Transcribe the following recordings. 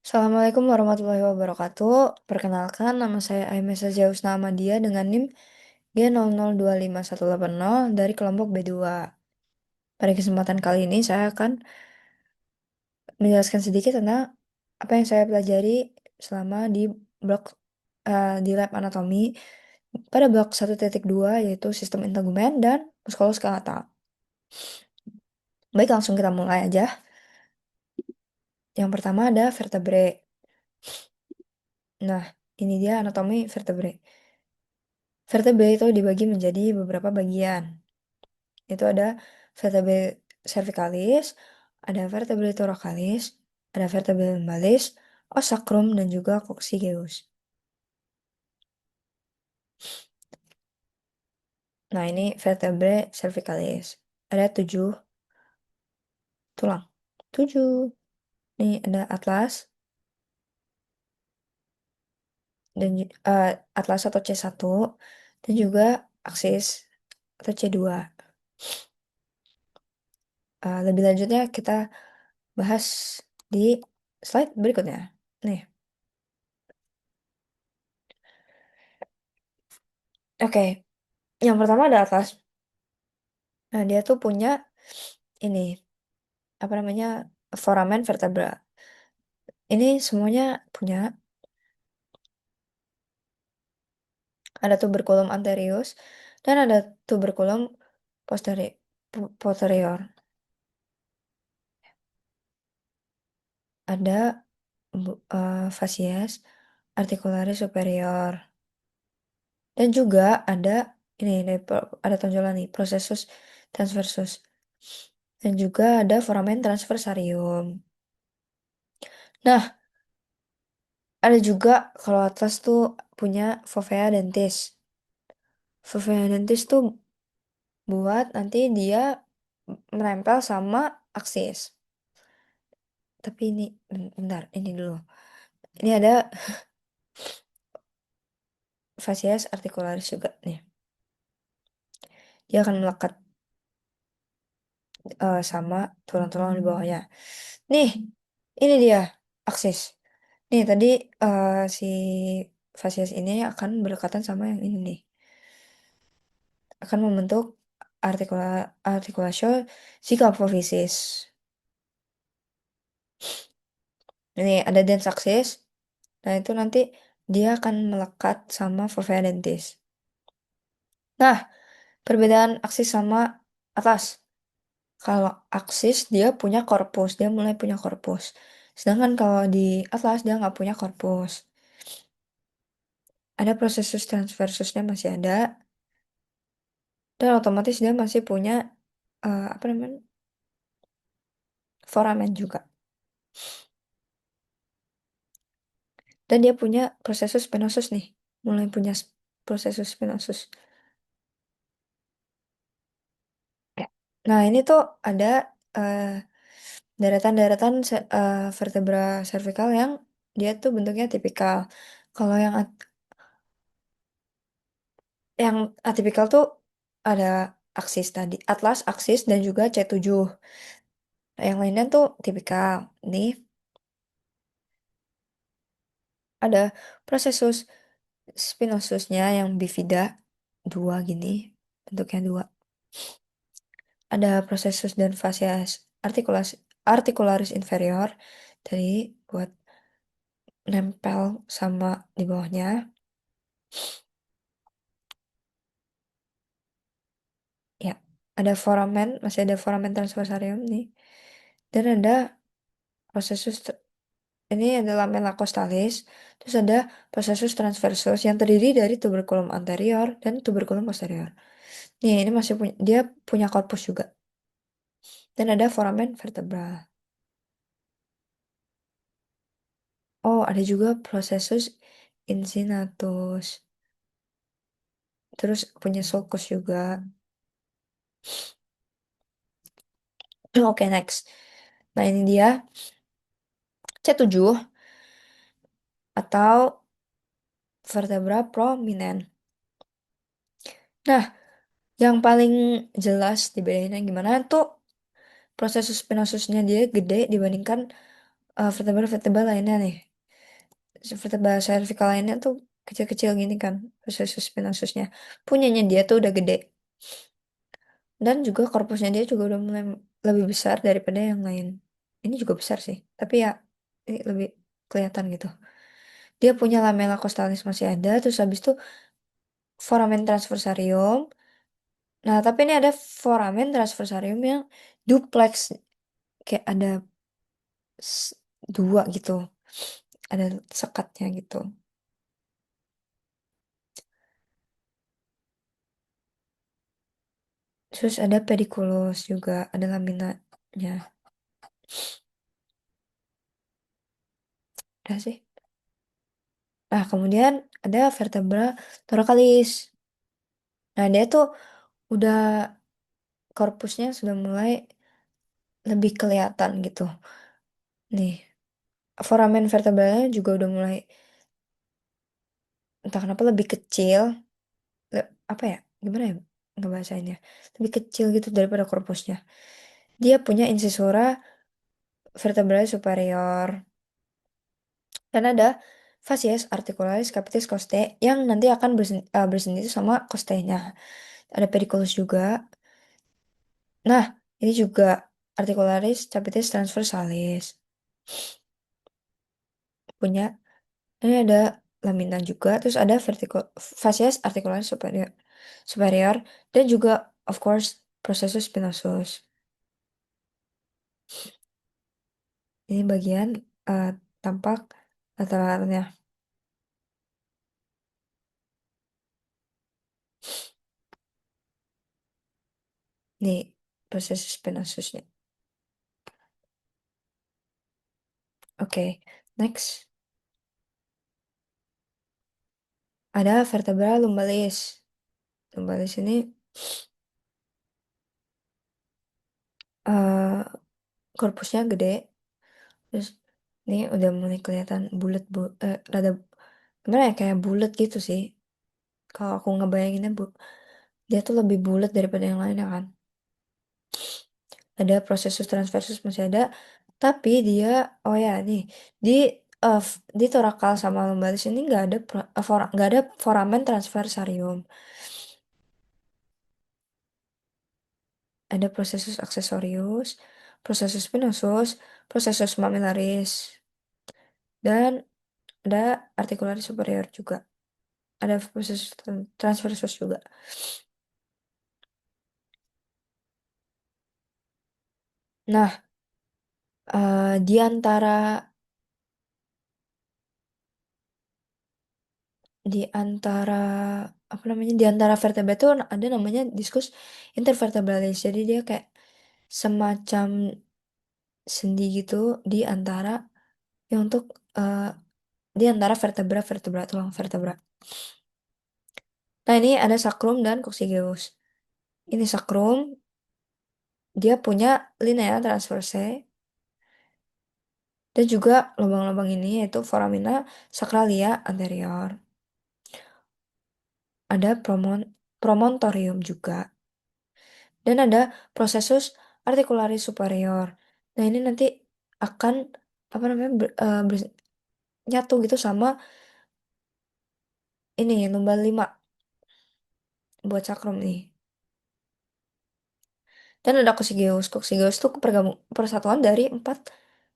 Assalamualaikum warahmatullahi wabarakatuh. Perkenalkan, nama saya Aimes Zaus Dia dengan NIM G002510 dari kelompok B2. Pada kesempatan kali ini saya akan menjelaskan sedikit tentang apa yang saya pelajari selama blok di lab anatomi pada blok 1.2 yaitu sistem integumen dan muskuloskeletal. Baik, langsung kita mulai aja. Yang pertama ada vertebrae. Nah, ini dia anatomi vertebrae. Vertebrae itu dibagi menjadi beberapa bagian. Itu ada vertebrae cervicalis, ada vertebrae thoracalis, ada vertebrae lumbalis, ossacrum, dan juga coccygeus. Nah, ini vertebrae cervicalis. Ada 7 tulang. 7. Nih ada atlas atlas atau C1 dan juga aksis atau C2. Lebih lanjutnya kita bahas di slide berikutnya. Nih, oke. Yang pertama ada atlas. Nah, dia tuh punya ini apa namanya foramen vertebra. Ini semuanya punya ada tuberculum anterius dan ada tuberculum posterior. Ada facies articularis superior dan juga ada ada tonjolan nih processus transversus dan juga ada foramen transversarium. Nah, ada juga kalau atas tuh punya fovea dentis. Fovea dentis tuh buat nanti dia menempel sama aksis. Tapi ini bentar, ini dulu. Ini ada facies articularis juga nih. Dia akan melekat sama tulang-tulang di bawahnya. Nih, ini dia aksis. Nih tadi si facies ini akan berdekatan sama yang ini nih. Akan membentuk articulatio cyclophysis. Ini ada dens axis. Nah, itu nanti dia akan melekat sama fovea dentis. Nah, perbedaan aksis sama atas. Kalau aksis dia punya korpus, dia mulai punya korpus. Sedangkan kalau di atlas dia nggak punya korpus. Ada prosesus transversusnya masih ada, dan otomatis dia masih punya apa namanya foramen juga. Dan dia punya prosesus spinosus nih, mulai punya prosesus spinosus. Ya. Nah, ini tuh ada eh, deretan-deretan vertebra cervical yang dia tuh bentuknya tipikal. Kalau yang atipikal tuh ada aksis tadi, atlas, aksis, dan juga C7. Nah, yang lainnya tuh tipikal. Nih, ada prosesus spinosusnya yang bifida, dua gini, bentuknya dua. Ada prosesus dan facies articularis inferior, tadi buat nempel sama di bawahnya. Ya, ada foramen, masih ada foramen transversarium nih. Dan ada prosesus ini adalah lamella costalis. Terus ada prosesus transversus yang terdiri dari tuberculum anterior dan tuberculum posterior. Nih, ini masih punya dia punya korpus juga. Dan ada foramen vertebral. Oh, ada juga prosesus incinatus. Terus punya sulcus juga. Oke, next. Nah, ini dia C7 atau vertebra prominent. Nah, yang paling jelas dibedainnya gimana tuh proses spinosusnya dia gede dibandingkan vertebra-vertebra lainnya nih. Vertebra cervical lainnya tuh kecil-kecil gini kan, processus spinosusnya. Punyanya dia tuh udah gede. Dan juga korpusnya dia juga udah mulai lebih besar daripada yang lain. Ini juga besar sih, tapi ya ini lebih kelihatan gitu. Dia punya lamella costalis masih ada, terus habis itu foramen transversarium. Nah, tapi ini ada foramen transversarium yang duplex, kayak ada s- dua gitu, ada sekatnya gitu. Terus ada pediculus juga, ada laminanya. Udah sih. Nah, kemudian ada vertebra thoracalis. Nah, dia tuh udah korpusnya sudah mulai lebih kelihatan gitu. Nih, foramen vertebralnya juga udah mulai entah kenapa lebih kecil. Apa ya? Gimana ya ngebahasainnya? Lebih kecil gitu daripada korpusnya. Dia punya incisura vertebrae superior. Dan ada facies articularis capitis costae yang nanti akan bersendiri sama costenya. Ada pediculus juga. Nah, ini juga articularis capitis transversalis. Punya. Ini ada lamina juga, terus ada vertical facies articularis superior, superior dan juga of course processus spinosus. Ini bagian eh, tampak lateralnya. Nih processus spinosusnya. Oke, next ada vertebra lumbalis. Lumbalis ini eh korpusnya gede, terus ini udah mulai kelihatan bulat rada gimana ya kayak bulat gitu sih. Kalau aku ngebayanginnya dia tuh lebih bulat daripada yang lainnya kan. Ada prosesus transversus masih ada, tapi dia oh ya nih di di torakal sama lumbalis ini nggak ada nggak ada foramen transversarium. Ada prosesus accessorius, prosesus spinosus, prosesus mammillaris, dan ada articularis superior juga. Ada prosesus transversus juga. Nah, di antara di antara apa namanya di antara vertebra itu ada namanya diskus intervertebralis. Jadi dia kayak semacam sendi gitu di antara yang untuk eh, di antara vertebra tulang vertebra. Nah, ini ada sacrum dan coccygeus. Ini sacrum, dia punya linea transverse dan juga lubang-lubang ini yaitu foramina sacralia anterior. Ada promontorium juga. Dan ada processus articularis superior. Nah, ini nanti akan apa namanya nyatu gitu sama ini lumbar 5 buat sacrum nih. Dan ada coccygeus. Coccygeus itu persatuan dari 4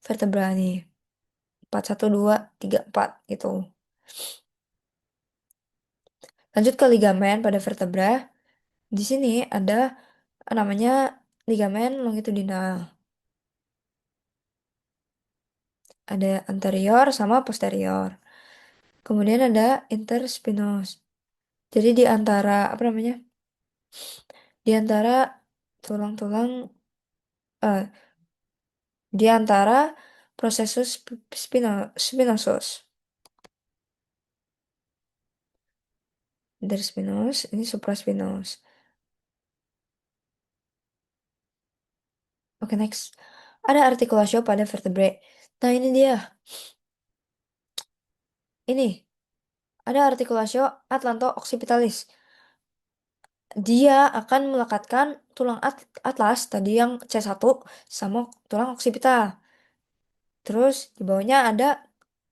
vertebra nih. 4 1 2 3 4 gitu. Lanjut ke ligamen pada vertebra. Di sini ada namanya ligamen longitudinal. Ada anterior sama posterior. Kemudian ada interspinous. Jadi di antara apa namanya? Di antara tulang-tulang eh di antara processus spinosus. Interspinous, ini supraspinous. Oke, next. Ada articulatio pada vertebrae. Nah, ini dia. Ini ada articulatio atlanto-occipitalis. Dia akan melekatkan tulang atlas tadi yang C1 sama tulang oksipital. Terus di bawahnya ada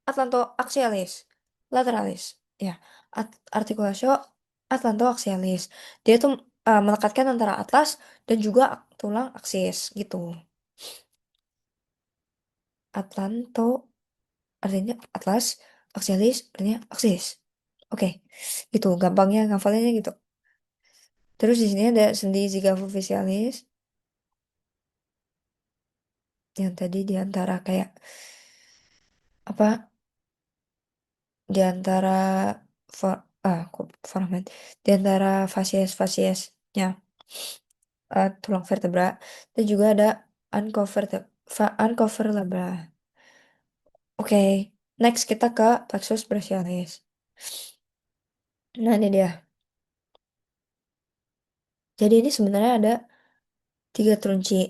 atlantoaxialis, lateralis. Ya, articulatio atlantoaxialis. Dia tuh melekatkan antara atlas dan juga tulang aksis gitu. Atlanto artinya atlas, aksialis artinya aksis. Oke, gitu gampangnya ngafalinnya gitu. Terus di sini ada sendi zygapophysalis yang tadi di antara kayak apa di antara kok foramen di antara fasies-fasiesnya tulang vertebra dan juga ada uncover labra. Oke, next kita ke plexus brachialis. Nah ini dia. Jadi ini sebenarnya ada tiga terunci.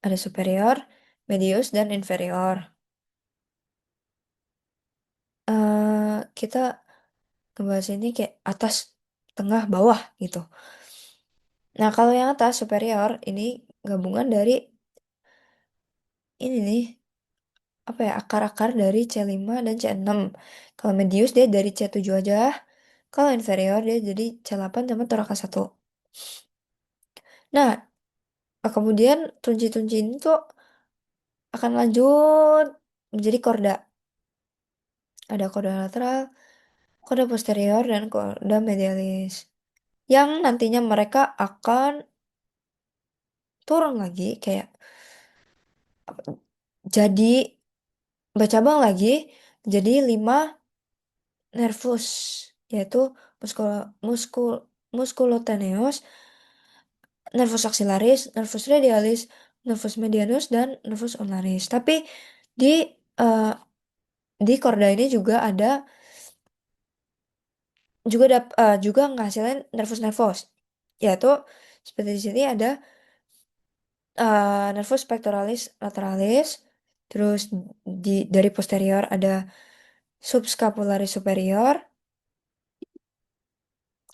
Ada superior, medius, dan inferior. Kita ngebahas ini kayak atas, tengah, bawah gitu. Nah, kalau yang atas superior ini gabungan dari ini nih, apa ya, akar-akar dari C5 dan C6. Kalau medius dia dari C7 aja. Kalau inferior dia jadi C8 sama toraka 1. Nah, kemudian tunci-tunci ini tuh akan lanjut menjadi korda. Ada korda lateral, korda posterior, dan korda medialis. Yang nantinya mereka akan turun lagi kayak jadi bercabang lagi jadi 5 nervus yaitu muskul muskul musculotaneus, nervus axillaris, nervus radialis, nervus medianus dan nervus ulnaris. Tapi di eh, di korda ini juga ngasilin nervus-nervus yaitu seperti di sini ada nervus pectoralis lateralis, terus dari posterior ada subscapularis superior,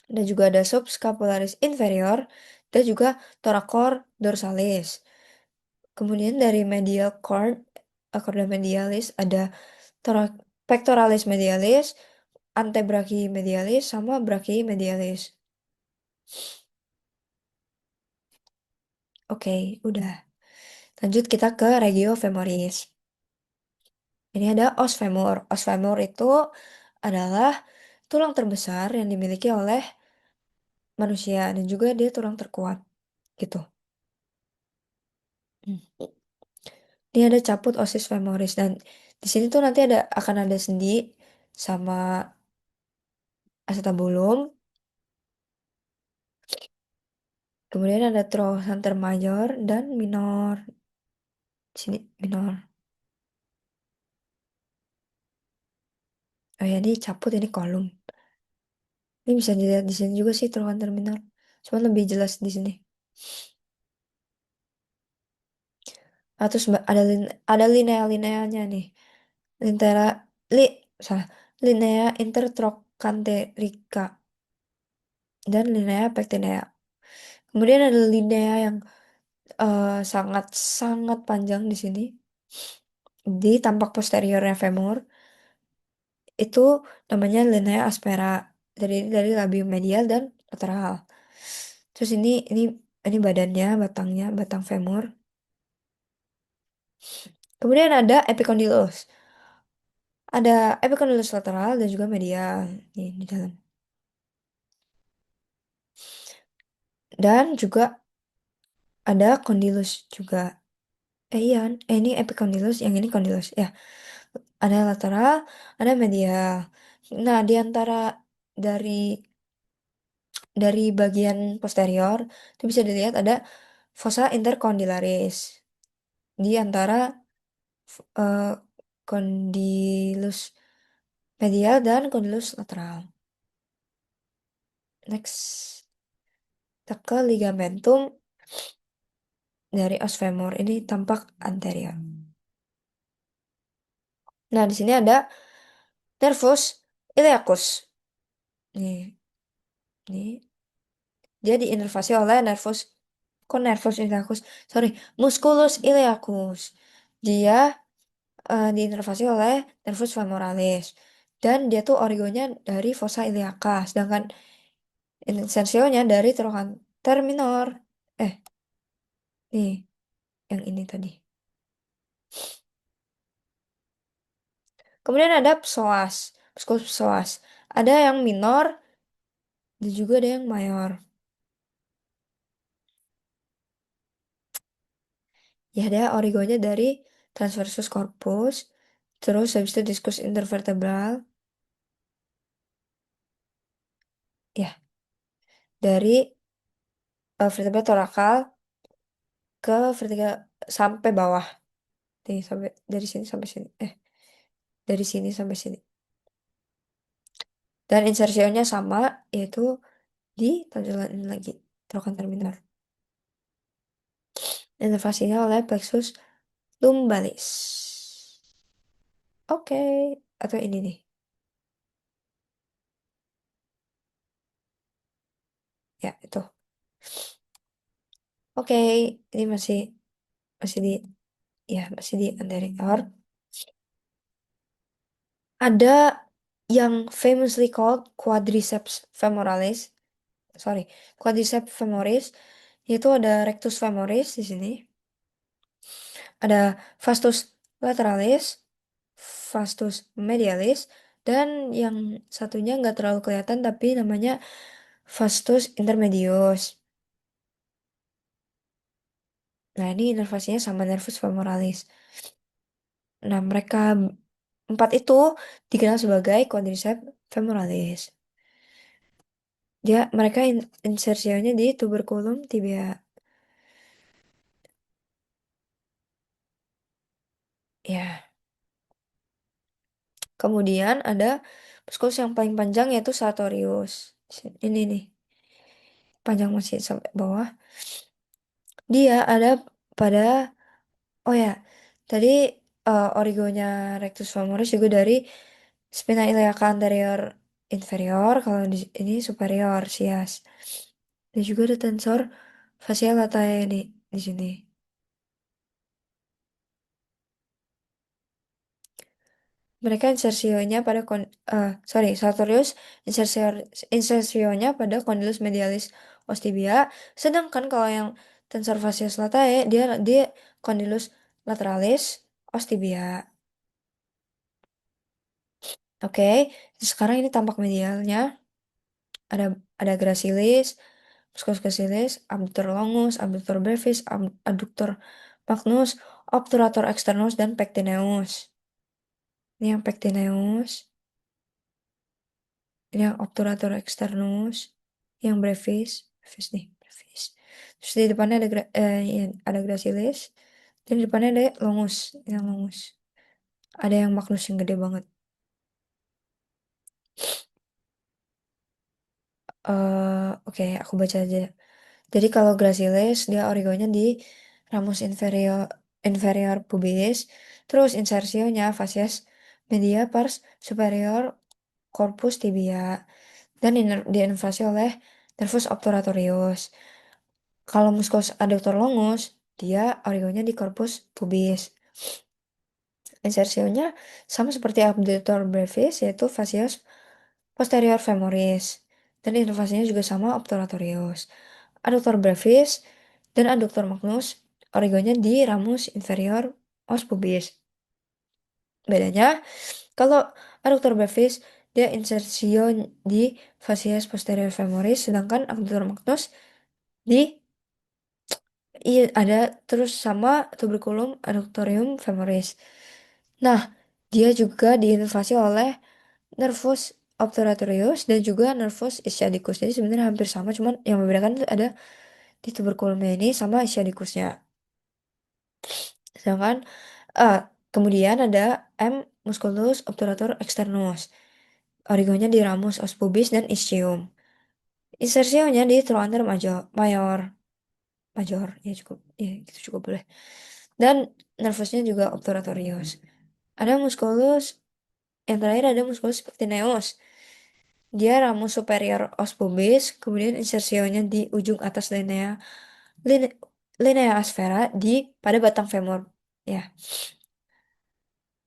dan juga ada subscapularis inferior, dan juga thoracore dorsalis. Kemudian dari medial cord, chorda medialis ada pectoralis medialis, antebrachii medialis, sama brachii medialis. Oke, udah. Lanjut kita ke regio femoris. Ini ada os femur. Os femur itu adalah tulang terbesar yang dimiliki oleh manusia dan juga dia tulang terkuat gitu. Hmm. Ini ada caput osis femoris dan di sini tuh nanti akan ada sendi sama acetabulum. Kemudian ada trochanter mayor dan minor. Sini minor. Oh ya, ini caput ini kolom. Ini bisa dilihat di sini juga sih trochanter minor. Cuma lebih jelas di sini. Ah, terus ada linea-lineanya nih. Lintera li salah. Linea intertrochanterica dan linea pectinea. Kemudian ada linea yang sangat-sangat panjang di sini di tampak posteriornya femur itu namanya linea aspera dari labium medial dan lateral. Terus ini badannya, batang femur. Kemudian ada epicondylus. Ada epicondylus lateral dan juga medial nih di dalam. Dan juga ada condylus juga. Iya, ini epicondylus, yang ini condylus. Ya, ada lateral, ada medial. Nah, di antara dari dari bagian posterior itu bisa dilihat ada fossa intercondylaris di antara eh, condylus medial dan condylus lateral. Next, kita ke ligamentum dari os femur ini tampak anterior. Nah, di sini ada nervus iliacus. Nih, nih dia diinervasi oleh nervus iliacus. Sorry, musculus iliacus. Dia diinervasi oleh nervus femoralis. Dan dia tuh origonya dari fossa iliaca. Sedangkan insersionya dari trochanter minor. Eh, nih, yang ini tadi. Kemudian ada psoas, muskulus psoas. Ada yang minor dan juga ada yang mayor. Ya, ada origonya dari transversus corpus, terus habis itu diskus intervertebral, ya, dari vertebra torakal ke vertebra sampai bawah. Nih, sampai dari sini sampai sini. Dari sini sampai sini. Dan insersionya sama, yaitu di tonjolan ini lagi, trochanter minor. Inervasinya oleh plexus lumbalis. Oke, atau ini nih. Ya, itu. Oke, ini masih masih di ya masih di anterior. Ada yang famously called quadriceps femoralis. Sorry, quadriceps femoris. Yaitu ada rectus femoris di sini. Ada vastus lateralis, vastus medialis, dan yang satunya nggak terlalu kelihatan tapi namanya vastus intermedius. Nah, ini inervasinya sama nervus femoralis. Nah, mereka empat itu dikenal sebagai quadriceps femoralis. Mereka insersionya di tuberculum tibia. Ya, kemudian ada muskulus yang paling panjang yaitu sartorius. Ini nih, panjang masih sampai bawah. Dia ada pada, oh ya, tadi origonya rectus femoris juga dari spina iliaca anterior inferior, kalau di ini superior sias. Dan juga ada tensor facial latae di sini. Mereka insersionya pada sorry, sartorius insersionya pada condylus medialis ostibia, sedangkan kalau yang tensor facial latae dia dia condylus lateralis ostibia. Oke, sekarang ini tampak medialnya ada gracilis, musculus gracilis, abductor longus, abductor brevis, adductor magnus, obturator externus dan pectineus. Ini yang pectineus. Ini yang obturator externus, yang brevis nih, brevis. Terus di depannya ada ya, ada gracilis, dan di depannya ada longus, yang longus. Ada yang magnus yang gede banget. Oke, aku baca aja. Jadi kalau gracilis dia origonya di ramus inferior inferior pubis, terus insersionya facies media pars superior corpus tibia dan diinnervasi oleh nervus obturatorius. Kalau musculus adductor longus, dia origonya di corpus pubis. Insersionya sama seperti abductor brevis, yaitu facies posterior femoris. Dan innervasinya juga sama obturatorius. Adductor brevis dan adductor magnus origonya di ramus inferior os pubis. Bedanya, kalau adductor brevis dia insersio di facies posterior femoris, sedangkan adductor magnus di iya ada terus sama tuberculum adductorium femoris. Nah, dia juga diinnervasi oleh nervus obturatorius dan juga nervus ischiadicus. Jadi sebenarnya hampir sama, cuman yang membedakan itu ada di tuberculumnya ini sama ischiadicusnya. Sedangkan eh kemudian ada M musculus obturator externus. Origonya di ramus os pubis dan ischium. Insersionya di trochanter mayor. Major, ya cukup, ya gitu juga boleh. Dan nervusnya juga obturatorius. Ada musculus, yang terakhir ada musculus pectineus. Dia ramus superior os pubis, kemudian insersionya di ujung atas linea linea aspera di pada batang femur. Ya,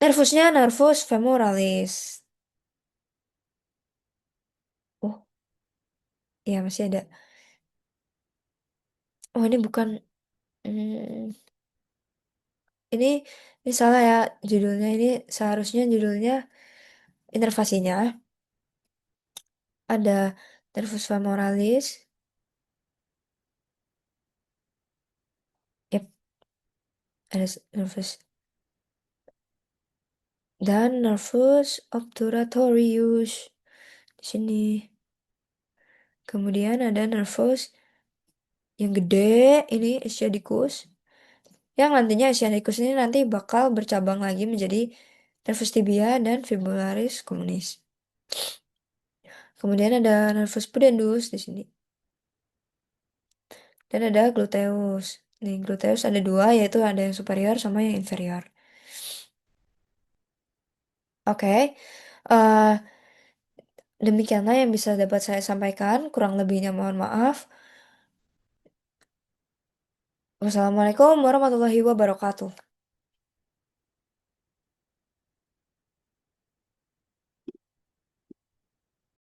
nervusnya nervus femoralis. Oh, iya masih ada. Oh, ini bukan. hmm, ini ini salah ya judulnya. Ini seharusnya judulnya inervasinya ada nervus femoralis. Yep, ada nervus dan nervus obturatorius di sini. Kemudian ada nervus yang gede ini ischiadicus. Yang nantinya ischiadicus ini nanti bakal bercabang lagi menjadi nervus tibia dan fibularis communis. Kemudian ada nervus pudendus di sini. Dan ada gluteus. Nih, gluteus ada dua, yaitu ada yang superior sama yang inferior. Oke. eh Demikianlah yang bisa dapat saya sampaikan. Kurang lebihnya mohon maaf. Wassalamualaikum warahmatullahi wabarakatuh.